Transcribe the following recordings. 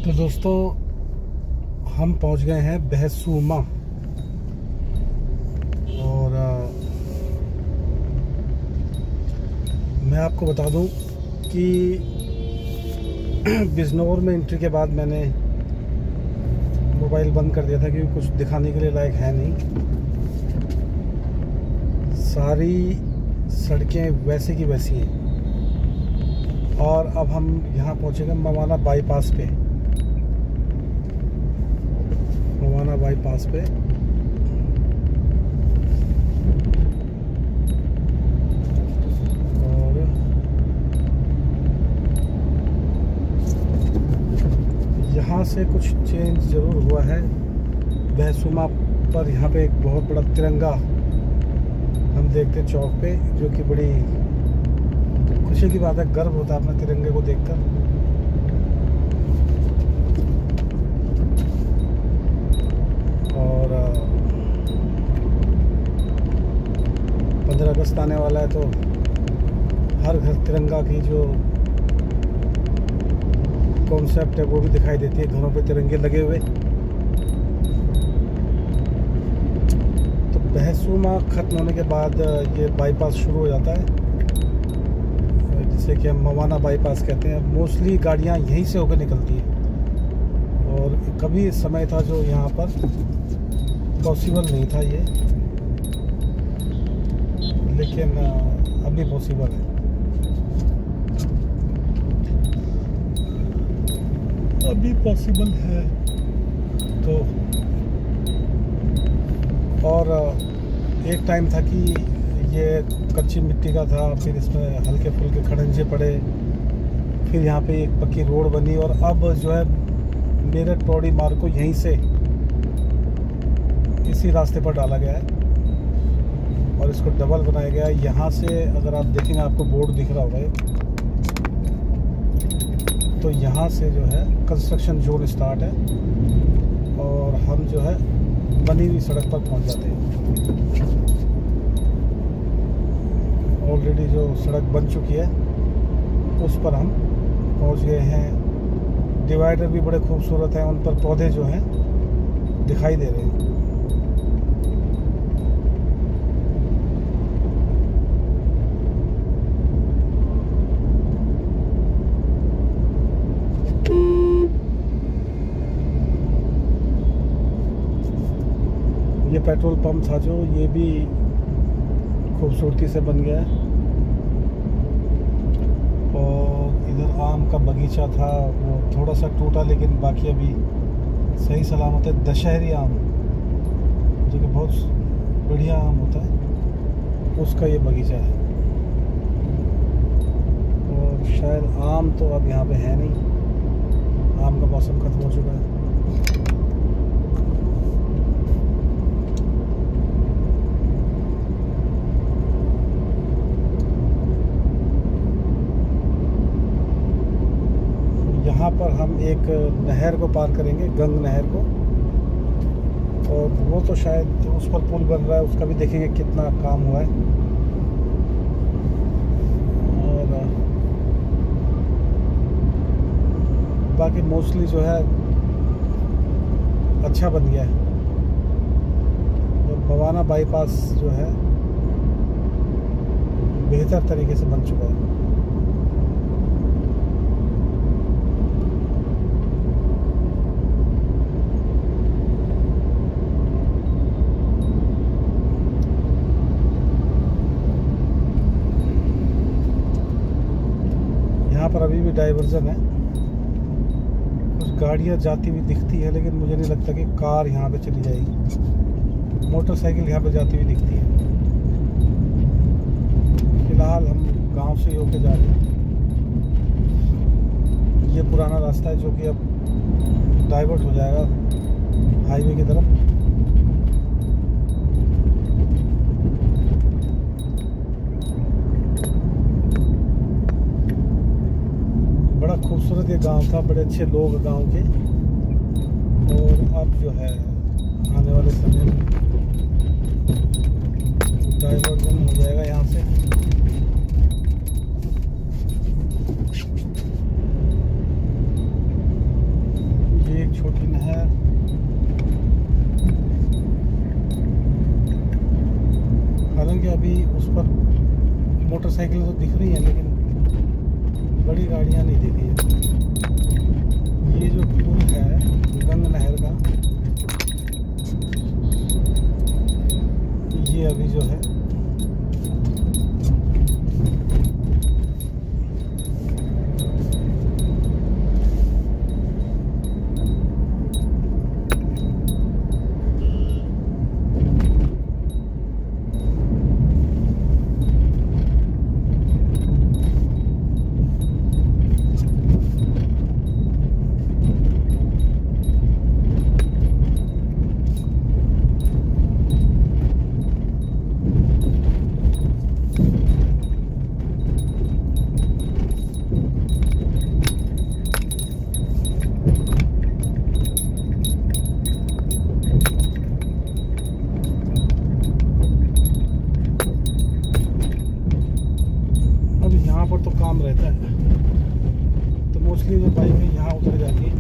तो दोस्तों हम पहुंच गए हैं बहसूमा। और मैं आपको बता दूं कि बिजनौर में एंट्री के बाद मैंने मोबाइल बंद कर दिया था क्योंकि कुछ दिखाने के लिए लायक है नहीं। सारी सड़कें वैसे की वैसी हैं। और अब हम यहाँ पहुँचेंगे मवाना बाईपास पे। मवाना बाईपास पे और यहाँ से कुछ चेंज ज़रूर हुआ है। बहसूमा पर यहाँ पे एक बहुत बड़ा तिरंगा हम देखते हैं चौक पे, जो कि बड़ी खुशी की बात है। गर्व होता है अपने तिरंगे को देखकर। और 15 अगस्त आने वाला है तो हर घर तिरंगा की जो कॉन्सेप्ट है वो भी दिखाई देती है, घरों पे तिरंगे लगे हुए। तो बहसूमा खत्म होने के बाद ये बाईपास शुरू हो जाता है, जिसे कि हम मवाना बाईपास कहते हैं। मोस्टली गाड़ियां यहीं से होकर निकलती हैं। और कभी समय था जो यहाँ पर पॉसिबल नहीं था ये, लेकिन अभी पॉसिबल है। अभी पॉसिबल है। तो और एक टाइम था कि ये कच्ची मिट्टी का था, फिर इसमें हल्के फुल्के खड़ंजे पड़े, फिर यहाँ पे एक पक्की रोड बनी। और अब जो है मेरठ पौड़ी मार्ग को यहीं से इसी रास्ते पर डाला गया है और इसको डबल बनाया गया है। यहाँ से अगर आप देखेंगे आपको बोर्ड दिख रहा होगा, तो यहाँ से जो है कंस्ट्रक्शन जोन स्टार्ट है और हम जो है बनी हुई सड़क पर पहुँच जाते हैं। ऑलरेडी जो सड़क बन चुकी है उस पर हम पहुंच गए हैं। डिवाइडर भी बड़े खूबसूरत हैं, उन पर पौधे जो हैं दिखाई दे रहे हैं। ये पेट्रोल पंप था जो, ये भी खूबसूरती से बन गया है। और इधर आम का बगीचा था, वो थोड़ा सा टूटा लेकिन बाकी अभी सही सलामत है। दशहरी आम जो कि बहुत बढ़िया आम होता है, उसका ये बगीचा है। और शायद आम तो अब यहाँ पे है नहीं, आम का मौसम खत्म हो चुका है। यहाँ पर हम एक नहर को पार करेंगे, गंग नहर को। और वो तो शायद उस पर पुल बन रहा है, उसका भी देखेंगे कितना काम हुआ है। और बाकी मोस्टली जो है अच्छा बन गया है। और मवाना बाईपास जो है बेहतर तरीके से बन चुका है। यहाँ पर अभी भी डाइवर्जन है, कुछ गाड़ियाँ जाती हुई दिखती है, लेकिन मुझे नहीं लगता कि कार यहाँ पे चली जाएगी। मोटरसाइकिल यहाँ पे जाती हुई दिखती है। फिलहाल हम गांव से ही होके जा रहे हैं। ये पुराना रास्ता है जो कि अब डाइवर्ट हो जाएगा हाईवे की तरफ। बड़ा खूबसूरत ये गांव था, बड़े अच्छे लोग गांव के। और अब जो है आने वाले समय में डाइवर्जन हो जाएगा यहाँ से। छोटी नहर। हालांकि अभी उस पर मोटरसाइकिल तो दिख रही है, लेकिन बड़ी गाड़ियां नहीं दिख रही है। ये जो पुल है गंग नहर का, ये अभी जो है पर तो काम रहता है, तो मोस्टली जो बाइक है यहाँ उतर जाती है।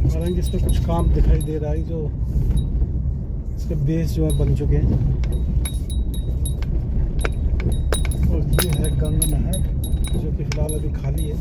हालांकि इसमें कुछ काम दिखाई दे रहा है, जो इसके बेस जो है बन चुके हैं। और ये है गंग नहर, जो कि फिलहाल अभी खाली है।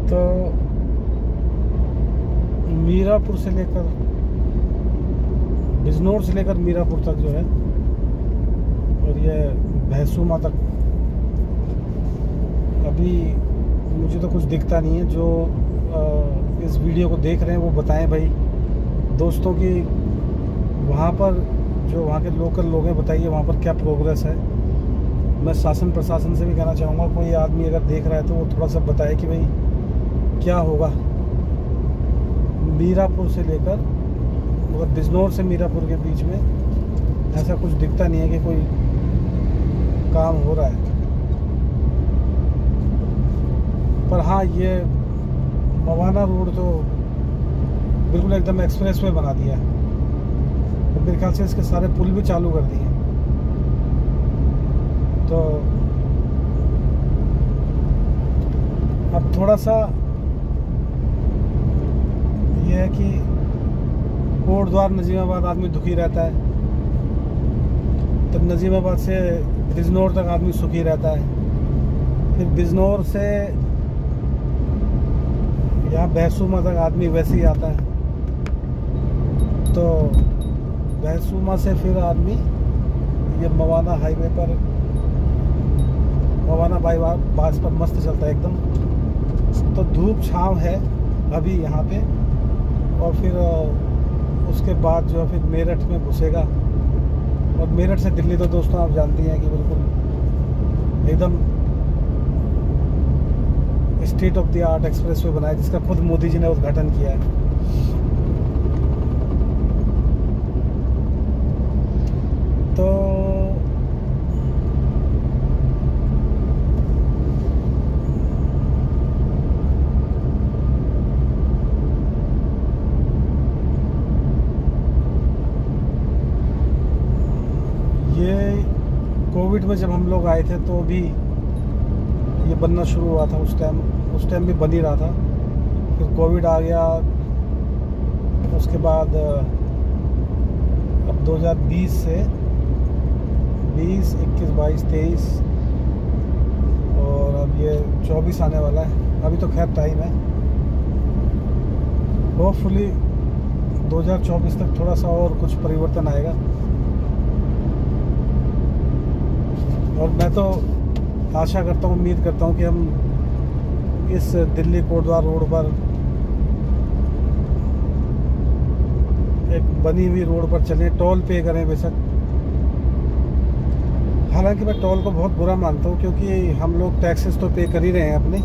तो मीरापुर से लेकर बिजनौर से लेकर मीरापुर तक जो है, और ये भैंसूमा तक अभी मुझे तो कुछ दिखता नहीं है। जो इस वीडियो को देख रहे हैं वो बताएं भाई दोस्तों की, वहाँ पर जो वहाँ के लोकल लोग हैं, बताइए वहाँ पर क्या प्रोग्रेस है। मैं शासन प्रशासन से भी कहना चाहूँगा, कोई आदमी अगर देख रहा है तो वो थोड़ा सा बताए कि भाई क्या होगा। मीरापुर से लेकर मतलब बिजनौर से मीरापुर के बीच में ऐसा कुछ दिखता नहीं है कि कोई काम हो रहा है। पर हाँ, ये मवाना रोड तो बिल्कुल एकदम एक्सप्रेस वे बना दिया है। तो मेरे ख्याल से इसके सारे पुल भी चालू कर दिए। तो अब थोड़ा सा ये है कि कोटद्वार नजीमाबाद आदमी दुखी रहता है, तो नजीमाबाद से बिजनौर तक आदमी सुखी रहता है। फिर बिजनौर से यहाँ भैंसूमा तक आदमी वैसे ही आता है। तो भैंसूमा से फिर आदमी ये मवाना हाईवे पर, मवाना बाईपास पर मस्त चलता है एकदम। तो धूप छाँव है अभी यहाँ पे, और फिर उसके बाद जो है फिर मेरठ में घुसेगा। और मेरठ से दिल्ली तो दोस्तों आप जानती हैं कि बिल्कुल एकदम state of the art expressway बनाया, जिसका खुद मोदी जी ने उद्घाटन किया है। तो ये कोविड में जब हम लोग आए थे तो भी ये ये बनना शुरू हुआ था उस टाइम भी बन ही रहा था। फिर कोविड आ गया, उसके बाद अब 2020 से 20, 21, 22, 23 और अब ये 24 आने वाला है। अभी तो खैर टाइम है, होपफुली 2024 तक थोड़ा सा और कुछ परिवर्तन आएगा। और मैं तो आशा करता हूँ, उम्मीद करता हूँ कि हम इस दिल्ली कोटद्वार रोड पर, एक बनी हुई रोड पर चलें, टोल पे करें बेशक। हालांकि मैं टोल को बहुत बुरा मानता हूँ, क्योंकि हम लोग टैक्सेस तो पे कर ही रहे हैं अपने,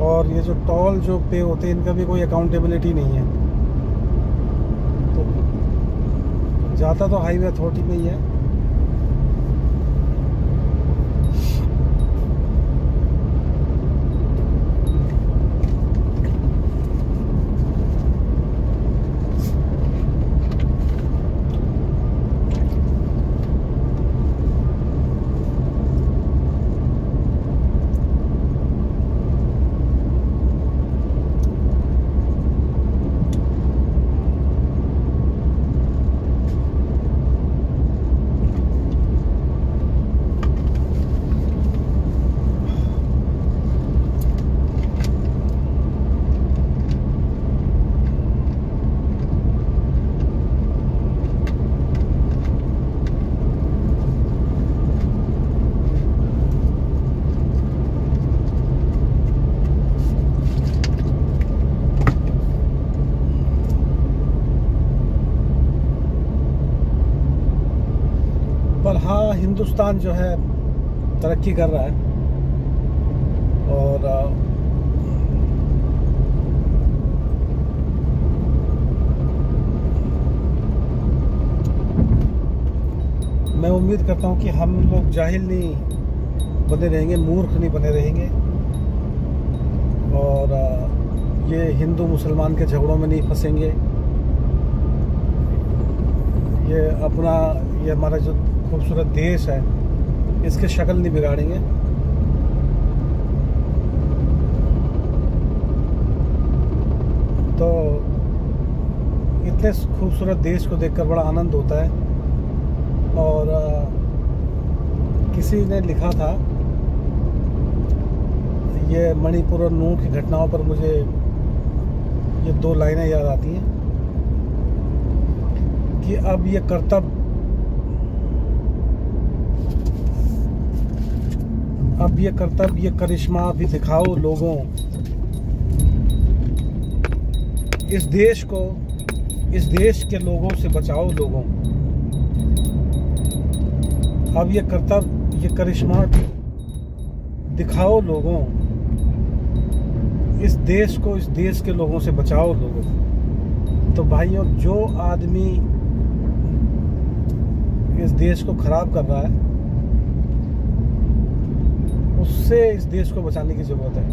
और ये जो टोल जो पे होते हैं इनका भी कोई अकाउंटेबिलिटी नहीं है। तो जाता तो हाईवे अथॉरिटी में ही है। पर हाँ, हिंदुस्तान जो है तरक्की कर रहा है, और मैं उम्मीद करता हूँ कि हम लोग जाहिल नहीं बने रहेंगे, मूर्ख नहीं बने रहेंगे, और ये हिंदू मुसलमान के झगड़ों में नहीं फंसेंगे। ये हमारा जो खूबसूरत देश है, इसके शक्ल नहीं बिगाड़ेंगे। तो इतने खूबसूरत देश को देखकर बड़ा आनंद होता है। और किसी ने लिखा था, ये मणिपुर और नूह की घटनाओं पर मुझे ये 2 लाइनें याद आती हैं कि अब ये कर्तव्य, ये करिश्मा भी दिखाओ लोगों, इस देश को, इस देश के लोगों से बचाओ लोगों। अब ये कर्तव्य, ये करिश्मा दिखाओ लोगों, इस देश को, इस देश के लोगों से बचाओ लोगों। तो भाइयों, जो आदमी इस देश को खराब कर रहा है, उससे इस देश को बचाने की जरूरत है।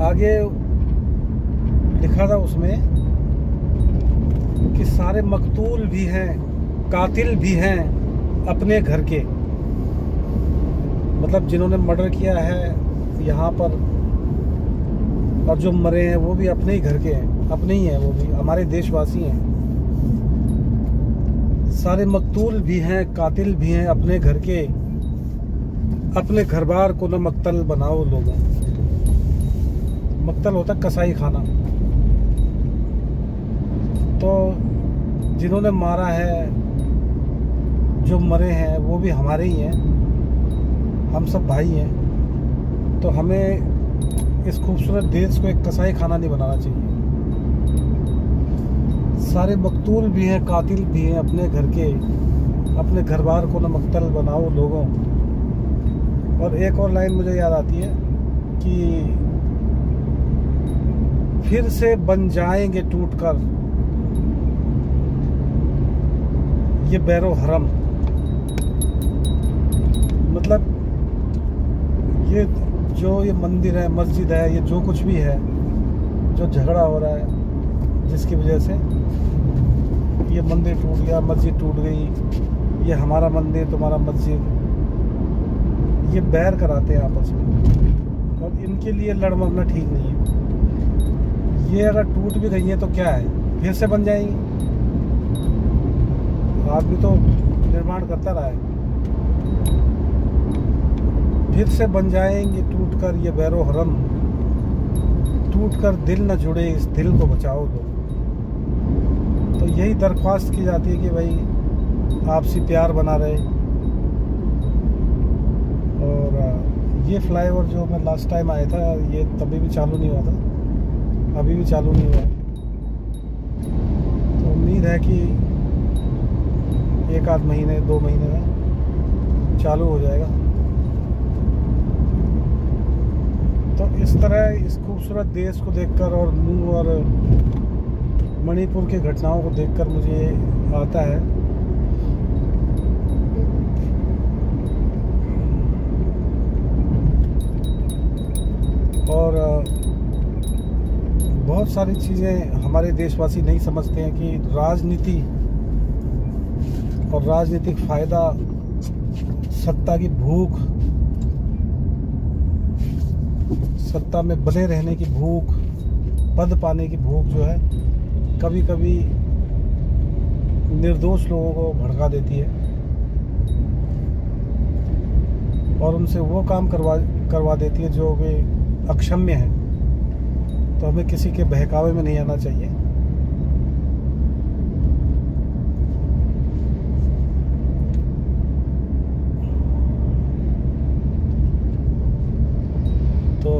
आगे लिखा था उसमें कि सारे मकतूल भी हैं, कातिल भी हैं अपने घर के। मतलब जिन्होंने मर्डर किया है यहाँ पर, और जो मरे हैं वो भी अपने ही घर के हैं, अपने ही हैं, वो भी हमारे देशवासी हैं। सारे मकतूल भी हैं, कातिल भी हैं अपने घर के, अपने घर बार को न मक्तल बनाओ लोगों। मक्तल होता कसाई खाना। तो जिन्होंने मारा है, जो मरे हैं, वो भी हमारे ही हैं, हम सब भाई हैं। तो हमें इस खूबसूरत देश को एक कसाई खाना नहीं बनाना चाहिए। सारे मकतूल भी हैं, कातिल भी हैं अपने घर के, अपने घर बार को न मक्तल बनाओ लोगों। और एक और लाइन मुझे याद आती है कि फिर से बन जाएंगे टूटकर ये बैरो हरम। मतलब ये जो ये मंदिर है, मस्जिद है, ये जो कुछ भी है, जो झगड़ा हो रहा है जिसकी वजह से ये मंदिर टूट गया, मस्जिद टूट गई, ये हमारा मंदिर तुम्हारा मस्जिद, ये बैर कराते हैं आपस में, और इनके लिए लड़ मरना ठीक नहीं है। ये अगर टूट भी गई है तो क्या है, फिर से बन जाएंगी। आदमी तो निर्माण करता रहा है, फिर से बन जाएंगे टूट कर। ये बैरो हरम टूट कर दिल न जुड़े, इस दिल को बचाओ तो यही दरख्वास्त की जाती है कि भाई आपसी प्यार बना रहे। और ये फ्लाईओवर जो मैं लास्ट टाइम आया था, ये तभी भी चालू नहीं हुआ था, अभी भी चालू नहीं हुआ। तो उम्मीद है कि 1 आध महीने 2 महीने में चालू हो जाएगा। तो इस तरह इस खूबसूरत देश को देखकर और नू और मणिपुर की घटनाओं को देखकर मुझे आता है और बहुत सारी चीज़ें हमारे देशवासी नहीं समझते हैं कि राजनीति और राजनीतिक फ़ायदा, सत्ता की भूख, सत्ता में बने रहने की भूख, पद पाने की भूख जो है कभी कभी निर्दोष लोगों को भड़का देती है और उनसे वो काम करवा देती है जो कि अक्षम्य है। तो हमें किसी के बहकावे में नहीं आना चाहिए। तो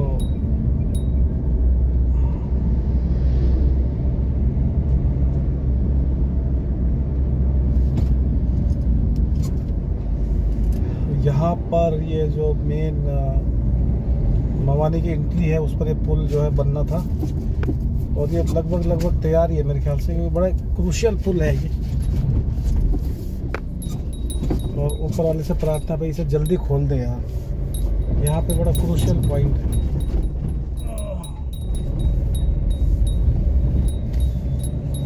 यहाँ पर ये जो मेन मवानी की एंट्री है उस पर ये पुल जो है बनना था और ये लगभग तैयार ही है मेरे ख्याल से, क्योंकि बड़ा क्रूशियल पुल है ये। और ऊपर वाले से प्रार्थना पे इसे जल्दी खोल दे यार, यहाँ पे बड़ा क्रूशियल पॉइंट है।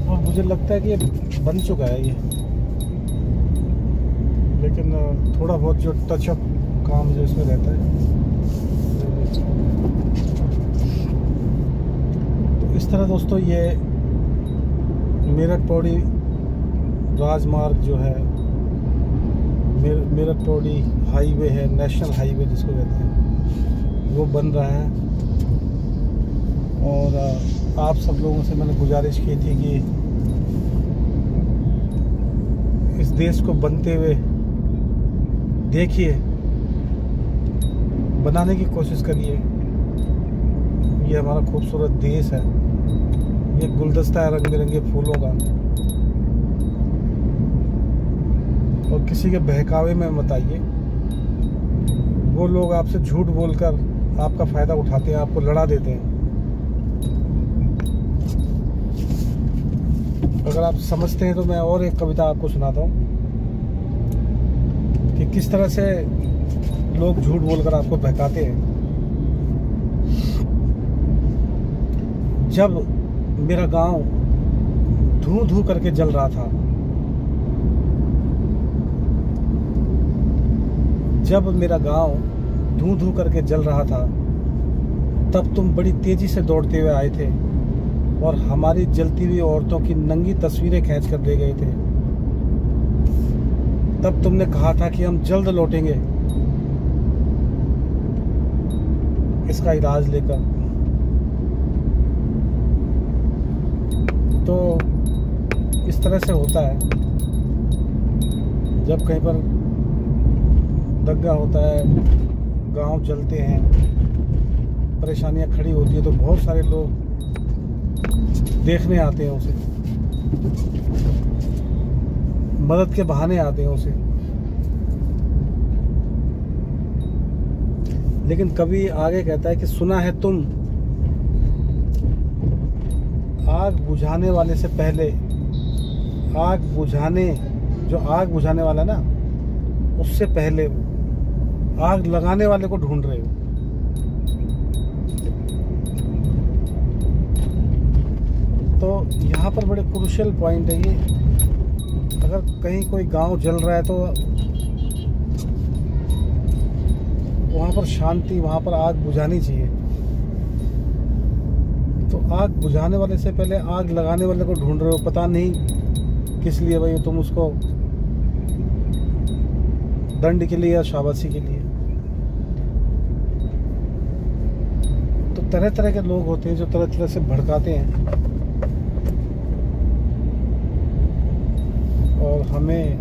और मुझे लगता है कि ये बन चुका है ये, लेकिन थोड़ा बहुत जो टचअप काम जो इसमें रहता है। तो इस तरह दोस्तों ये मेरठ पौड़ी राजमार्ग जो है, मेरठ पौड़ी हाईवे है, नेशनल हाईवे जिसको कहते हैं, वो बन रहा है। और आप सब लोगों से मैंने गुजारिश की थी कि इस देश को बनते हुए देखिए, बनाने की कोशिश करिए। ये हमारा खूबसूरत देश है, ये गुलदस्ता है रंग बिरंगे फूलों का, और किसी के बहकावे में मत आइए। वो लोग आपसे झूठ बोलकर आपका फ़ायदा उठाते हैं, आपको लड़ा देते हैं। अगर आप समझते हैं तो मैं और एक कविता आपको सुनाता हूँ कि किस तरह से लोग झूठ बोलकर आपको बहकाते हैं। जब मेरा गांव धू धू करके जल रहा था, जब मेरा गांव धू धू करके जल रहा था, तब तुम बड़ी तेजी से दौड़ते हुए आए थे और हमारी जलती हुई औरतों की नंगी तस्वीरें खींच कर ले गए थे। तब तुमने कहा था कि हम जल्द लौटेंगे इसका इलाज लेकर। तो इस तरह से होता है, जब कहीं पर दंगा होता है, गांव जलते हैं, परेशानियां खड़ी होती है, तो बहुत सारे लोग देखने आते हैं उसे, मदद के बहाने आते हैं उसे। लेकिन कभी आगे कहता है कि सुना है तुम आग बुझाने वाले से पहले, आग बुझाने, जो आग बुझाने वाला है ना, उससे पहले आग लगाने वाले को ढूंढ रहे हो। यहाँ पर बड़े क्रूशियल पॉइंट है ये। अगर कहीं कोई गांव जल रहा है तो वहाँ पर शांति, वहाँ पर आग बुझानी चाहिए। तो आग बुझाने वाले से पहले आग लगाने वाले को ढूंढ रहे हो, पता नहीं किस लिए भाई, तुम उसको दंड के लिए या शाबाशी के लिए। तो तरह तरह के लोग होते हैं जो तरह तरह से भड़काते हैं और हमें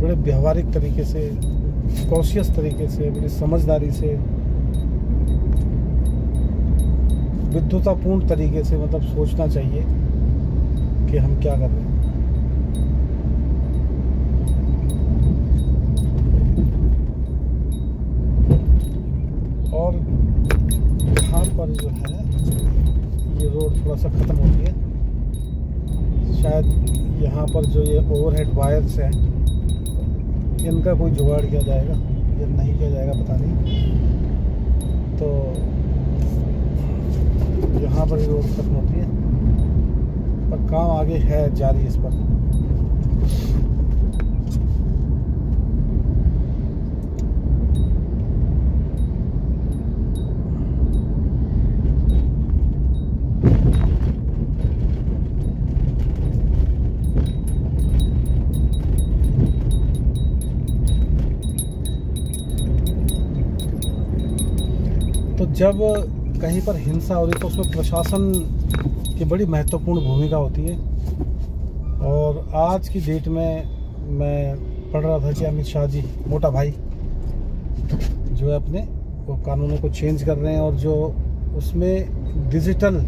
बड़े व्यवहारिक तरीके से, कॉशियस तरीके से, बड़ी समझदारी से, विद्वतापूर्ण तरीके से मतलब सोचना चाहिए कि हम क्या कर रहे हैं। और यहाँ पर जो है ये रोड थोड़ा सा ख़त्म होती है, शायद यहाँ पर जो ये ओवरहेड वायर्स हैं इनका कोई जुगाड़ किया जाएगा या नहीं किया जाएगा पता नहीं। तो यहाँ पर रोड खत्म होती है, पर काम आगे है जारी इस पर। तो जब कहीं पर हिंसा हो रही तो उसमें प्रशासन की बड़ी महत्वपूर्ण भूमिका होती है। और आज की डेट में मैं पढ़ रहा था कि अमित शाह जी, मोटा भाई, जो है अपने वो कानूनों को चेंज कर रहे हैं और जो उसमें डिजिटल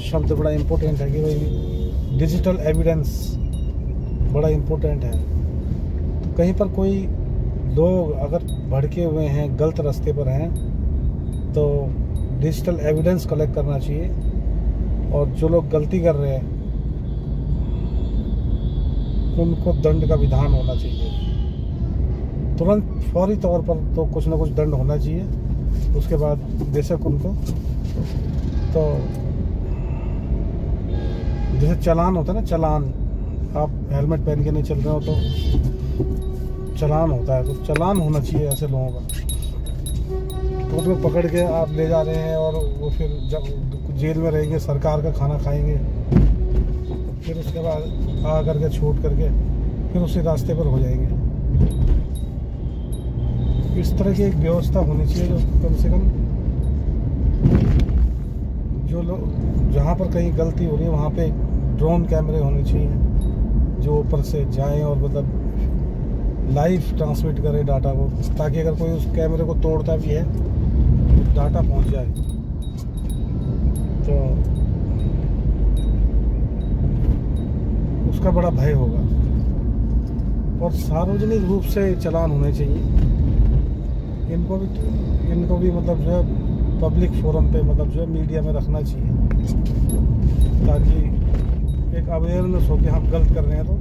शब्द बड़ा इम्पोर्टेंट है कि भाई डिजिटल एविडेंस बड़ा इम्पोर्टेंट है। तो कहीं पर कोई लोग अगर भड़के हुए हैं, गलत रास्ते पर हैं, तो डिजिटल एविडेंस कलेक्ट करना चाहिए और जो लोग गलती कर रहे हैं उनको दंड का विधान होना चाहिए। तुरंत फौरी तौर पर तो कुछ ना कुछ दंड होना चाहिए। उसके बाद बेशक उनको, तो जैसे चालान होता है ना, चालान, आप हेलमेट पहन के नहीं चल रहे हो तो चालान होता है, तो चालान होना चाहिए ऐसे लोगों का। तो उसको पकड़ के आप ले जा रहे हैं और वो फिर जब जेल में रहेंगे, सरकार का खाना खाएंगे, फिर उसके बाद आ करके छूट करके फिर उसी रास्ते पर हो जाएंगे। इस तरह की एक व्यवस्था होनी चाहिए जो कम से कम जो लोग, जहाँ पर कहीं गलती हो रही है वहाँ पे ड्रोन कैमरे होने चाहिए जो ऊपर से जाएं और मतलब लाइव ट्रांसमिट करे डाटा को, ताकि अगर कोई उस कैमरे को तोड़ता भी है तो डाटा पहुँच जाए। तो उसका बड़ा भय होगा। और सार्वजनिक रूप से चालान होने चाहिए। इनको भी मतलब जो है पब्लिक फोरम पे, मतलब जो है मीडिया में रखना चाहिए, ताकि एक अवेयरनेस हो कि हम गलत कर रहे हैं, तो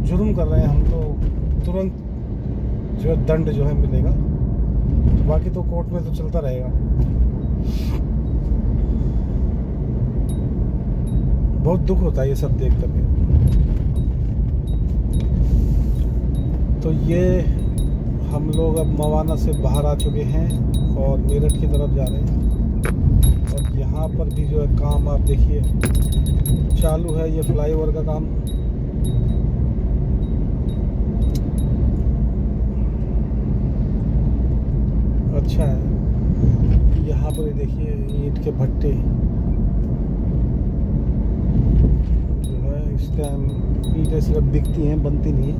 जुर्म कर रहे हैं हम, तो तुरंत जो है दंड जो है मिलेगा। बाकी तो कोर्ट में तो चलता रहेगा। बहुत दुख होता है ये सब देख करके। तो ये हम लोग अब मवाना से बाहर आ चुके हैं और मेरठ की तरफ जा रहे हैं। और यहाँ पर भी जो है काम आप देखिए चालू है, ये फ्लाईओवर का काम। अच्छा है। यहाँ पर देखिए ईंट के भट्टे जो है, इस टाइम ईंटें सिर्फ बिकती हैं, बनती नहीं है।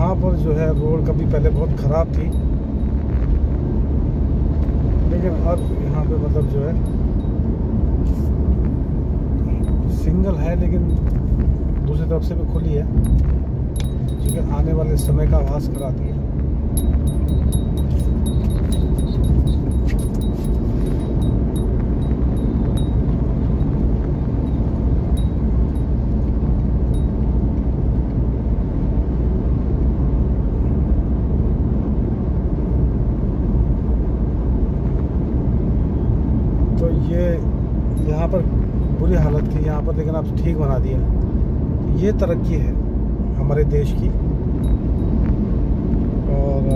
यहाँ पर जो है रोड कभी पहले बहुत ख़राब थी, लेकिन अब यहाँ पे मतलब जो है सिंगल है, लेकिन दूसरी तरफ से भी खुली है, जो कि आने वाले समय का आभास कराती है। तो ये यहाँ पर बुरी हालत थी यहाँ पर, लेकिन अब ठीक बना दिया। ये तरक्की है हमारे देश की, और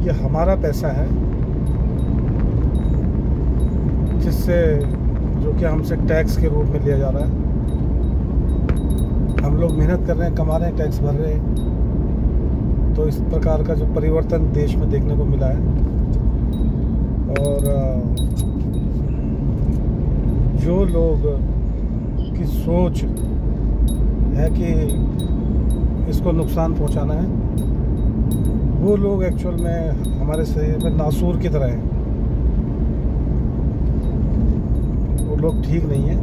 ये हमारा पैसा है जिससे, जो कि हमसे टैक्स के रूप में लिया जा रहा है। हम लोग मेहनत कर रहे हैं, कमा रहे हैं, टैक्स भर रहे हैं। तो इस प्रकार का जो परिवर्तन देश में देखने को मिला है, और जो लोग की सोच है कि इसको नुकसान पहुंचाना है, वो लोग एक्चुअल में हमारे शरीर में नासूर की तरह हैं। वो लोग ठीक नहीं है,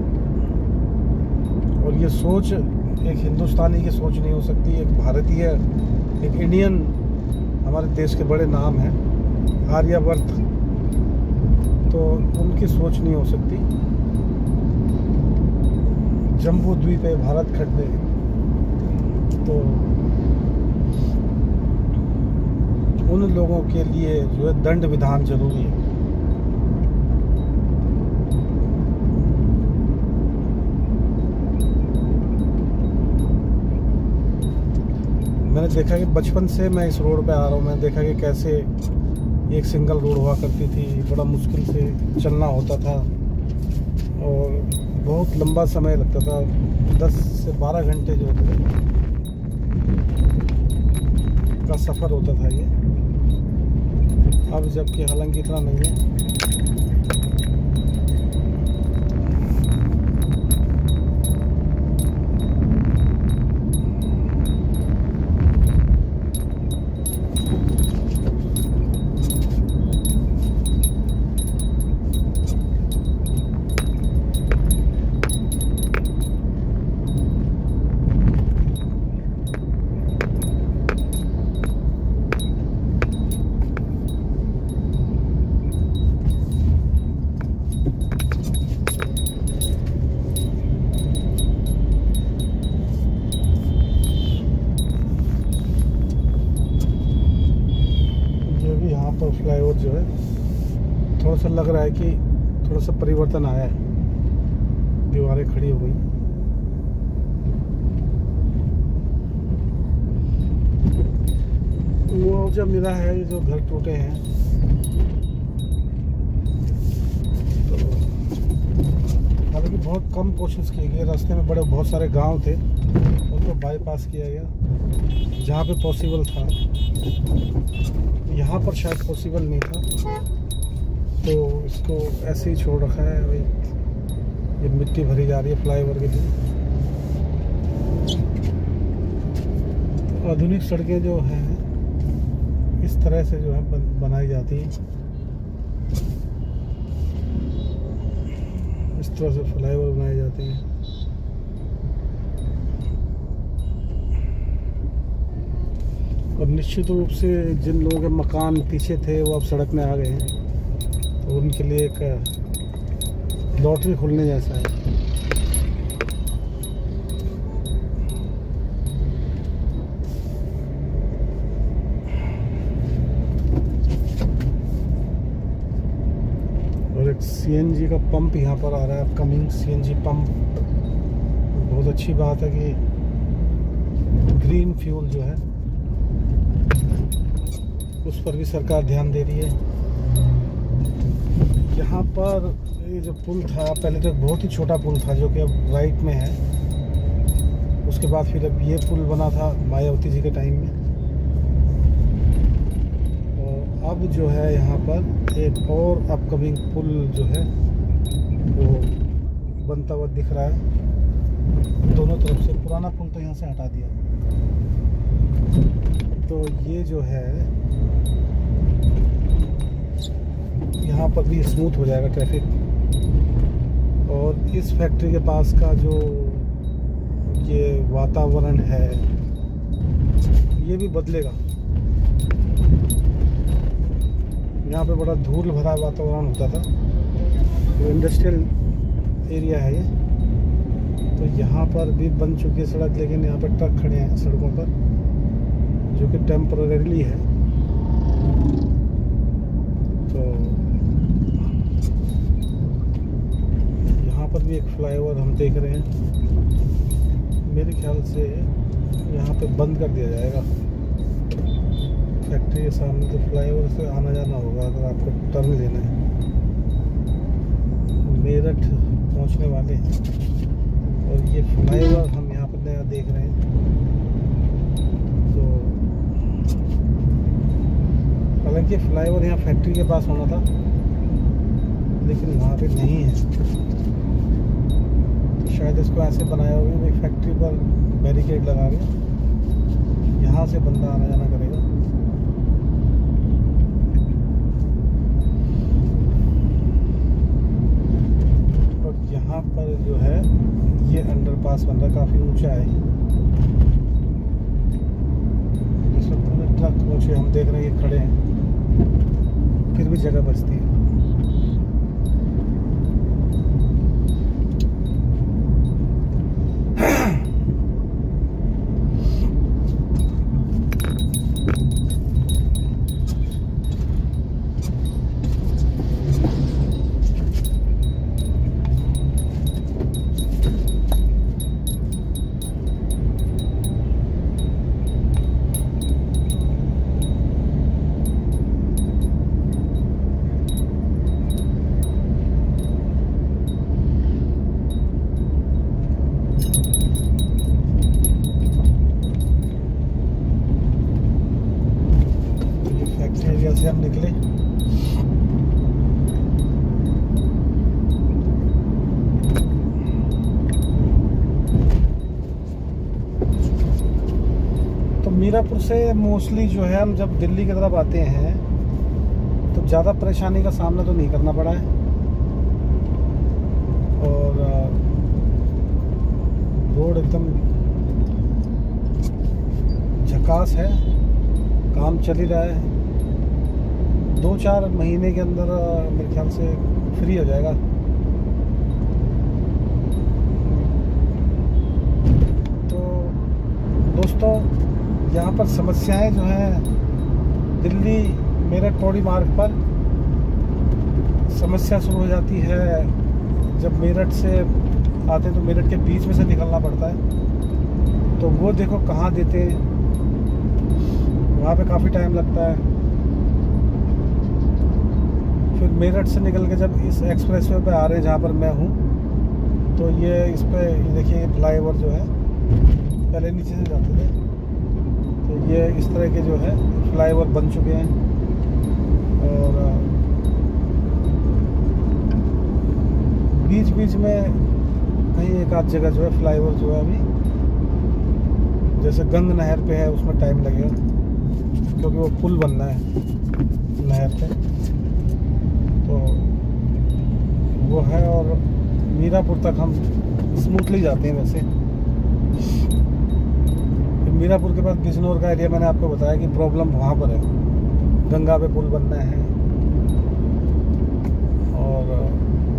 और ये सोच एक हिंदुस्तानी की सोच नहीं हो सकती। एक भारतीय, एक इंडियन हमारे देश के बड़े नाम हैं, आर्यवर्त, तो उनकी सोच नहीं हो सकती। जम्बू द्वीप है भारत खंड में, तो उन लोगों के लिए जो है दंड विधान जरूरी है। मैंने देखा कि बचपन से मैं इस रोड पे आ रहा हूँ, मैंने देखा कि कैसे एक सिंगल रोड हुआ करती थी, बड़ा मुश्किल से चलना होता था, और बहुत लंबा समय लगता था, 10 से 12 घंटे जो होते थे का सफ़र होता था ये। अब जबकि हालांकि इतना नहीं है। तो फ्लाईओवर जो है थोड़ा सा लग रहा है कि थोड़ा सा परिवर्तन आया है, दीवारें खड़ी हो गई। मुआवजा मिला है, जो घर टूटे हैं, तो हालांकि बहुत कम कोशिश की गई। रास्ते में बहुत सारे गांव थे, उनको बाईपास किया गया जहाँ पे पॉसिबल था। यहाँ पर शायद पॉसिबल नहीं था, तो इसको ऐसे ही छोड़ रखा है। भाई ये मिट्टी भरी जा रही है फ्लाईओवर के लिए। तो आधुनिक सड़कें जो हैं इस तरह से जो है बनाई जाती हैं, इस तरह से फ्लाईओवर बनाए जाते हैं। और निश्चित रूप से जिन लोगों के मकान पीछे थे वो अब सड़क में आ गए हैं, तो उनके लिए एक लॉटरी खुलने जैसा है। और एक सीएनजी का पंप यहाँ पर आ रहा है, अपकमिंग सीएनजी पंप। बहुत अच्छी बात है कि ग्रीन फ्यूल जो है उस पर भी सरकार ध्यान दे रही है। यहाँ पर ये जो पुल था, पहले तो बहुत ही छोटा पुल था जो कि अब राइट में है। उसके बाद फिर अब ये पुल बना था मायावती जी के टाइम में, और अब जो है यहाँ पर एक और अपकमिंग पुल जो है वो बनता हुआ दिख रहा है दोनों तरफ से। पुराना पुल तो यहाँ से हटा दिया। तो ये जो है यहाँ पर भी स्मूथ हो जाएगा ट्रैफिक, और इस फैक्ट्री के पास का जो ये वातावरण है ये भी बदलेगा। यहाँ पे बड़ा धूल भरा वातावरण होता था, तो इंडस्ट्रियल एरिया है ये, तो यहाँ पर भी बन चुकी है सड़क, लेकिन यहाँ पर ट्रक खड़े हैं सड़कों पर, जो कि टेम्परेरीली है। तो यहाँ पर भी एक फ्लाईओवर हम देख रहे हैं, मेरे ख्याल से यहाँ पे बंद कर दिया जाएगा। फैक्ट्री के सामने तो फ्लाईओवर से आना जाना होगा अगर आपको टर्न लेना है। मेरठ पहुँचने वाले हैं, और ये फ्लाईओवर हम यहाँ पर नया देख रहे हैं। तो हालांकि फ्लाईओवर यहाँ फैक्ट्री के पास होना था, लेकिन वहाँ पे नहीं है, तो शायद इसको ऐसे बनाया होगा भाई फैक्ट्री पर बैरिकेड लगा के यहाँ से बंदा आना जाना करेगा। और यहाँ पर जो है ये अंडरपास बन रहा, काफ़ी ऊंचा है, जिसमें पूरे ट्रक ऊंचे हम देख रहे हैं ये खड़े हैं, फिर भी जगह बचती है। एरिया से हम निकले, तो मीरापुर से मोस्टली जो है हम जब दिल्ली की तरफ आते हैं तो ज़्यादा परेशानी का सामना तो नहीं करना पड़ा है, और रोड एकदम झकास है, काम चल ही रहा है। 2-4 महीने के अंदर मेरे ख्याल से फ्री हो जाएगा। तो दोस्तों, यहाँ पर समस्याएं जो हैं दिल्ली मेरठ पौड़ी मार्ग पर, समस्या शुरू हो जाती है जब मेरठ से आते हैं तो मेरठ के बीच में से निकलना पड़ता है। तो वो देखो कहाँ देते हैं, वहाँ पे काफ़ी टाइम लगता है। फिर मेरठ से निकल के जब इस एक्सप्रेसवे पे आ रहे हैं जहाँ पर मैं हूँ, तो ये इस पे देखिए फ्लाईओवर जो है, पहले नीचे से जाते थे, तो ये इस तरह के जो है फ्लाईओवर बन चुके हैं। और बीच बीच में कहीं एक आध जगह जो है फ्लाईओवर जो है अभी, जैसे गंग नहर पे है उसमें टाइम लगेगा, क्योंकि वो पुल बनना है नहर पे, तो वो है। और मीरापुर तक हम स्मूथली जाते हैं वैसे। फिर मीरापुर के बाद बिजनौर का एरिया मैंने आपको बताया कि प्रॉब्लम वहाँ पर है, गंगा पे पुल बनना है, और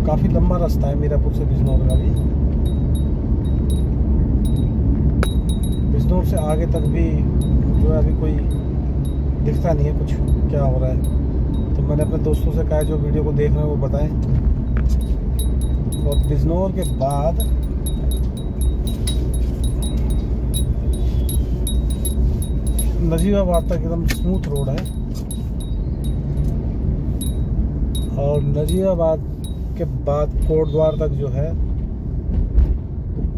काफ़ी लंबा रास्ता है मीरापुर से बिजनौर का भी। बिजनौर से आगे तक भी जो है अभी कोई दिखता नहीं है कुछ क्या हो रहा है। तो मैंने अपने दोस्तों से कहा जो वीडियो को देख रहे हैं वो बताएं। और बिजनौर के बाद नजीबाबाद तक एकदम स्मूथ रोड है, और नजीबाबाद के बाद कोटद्वार तक जो है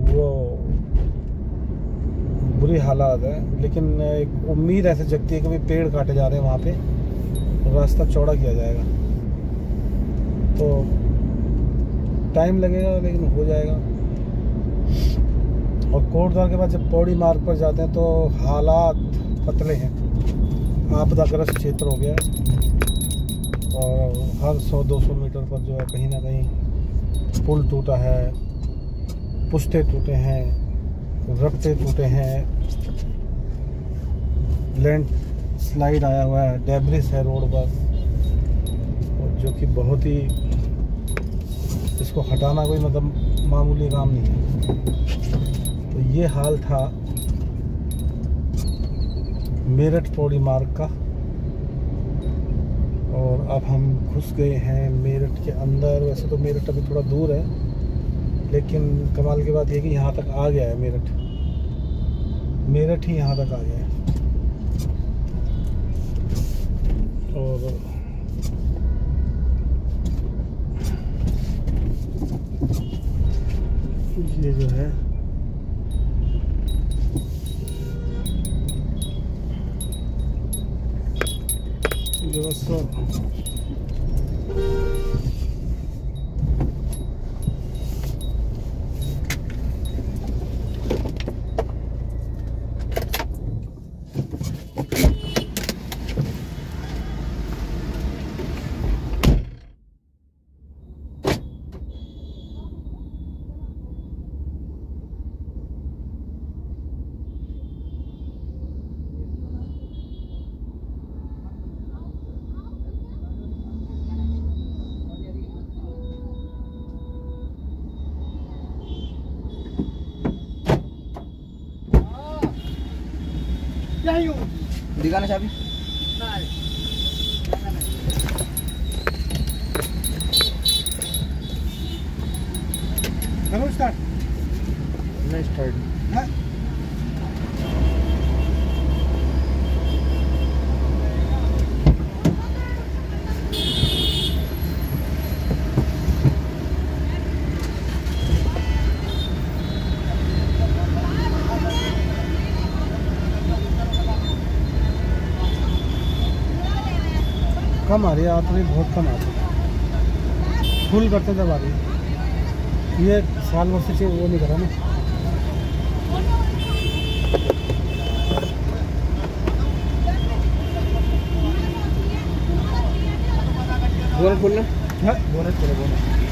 वो बुरी हालात है। लेकिन एक उम्मीद ऐसे जगती है कि भाई पेड़ काटे जा रहे हैं वहाँ पे, रास्ता चौड़ा किया जाएगा। तो टाइम लगेगा लेकिन हो जाएगा। और कोटद्वार के बाद जब पौड़ी मार्ग पर जाते हैं तो हालात पतले हैं। आपदाग्रस्त क्षेत्र हो गया और हर 100-200 मीटर पर जो है कहीं ना कहीं पुल टूटा है, पुश्ते टूटे हैं, रफ्ते टूटे हैं, लैंड स्लाइड आया हुआ है, डेब्रिस है रोड पर, जो कि बहुत ही, इसको हटाना कोई मतलब मामूली काम नहीं है। तो ये हाल था मेरठ पौड़ी मार्ग का। और अब हम घुस गए हैं मेरठ के अंदर। वैसे तो मेरठ अभी थोड़ा दूर है, लेकिन कमाल की बात यह कि यहाँ तक आ गया है मेरठ ही यहाँ तक आ गया है। और ये जो है व्यवस्था दिखाना चाबी करो स्टार्ट। नहीं स्टार्ट हाँ? कम आ रही है, आती बहुत कम आ रही है। फुल करते जब आ रही है। ये साल भर से वो नहीं करा ना। बोनट खोलना हाँ बोनट खोलो बोनट।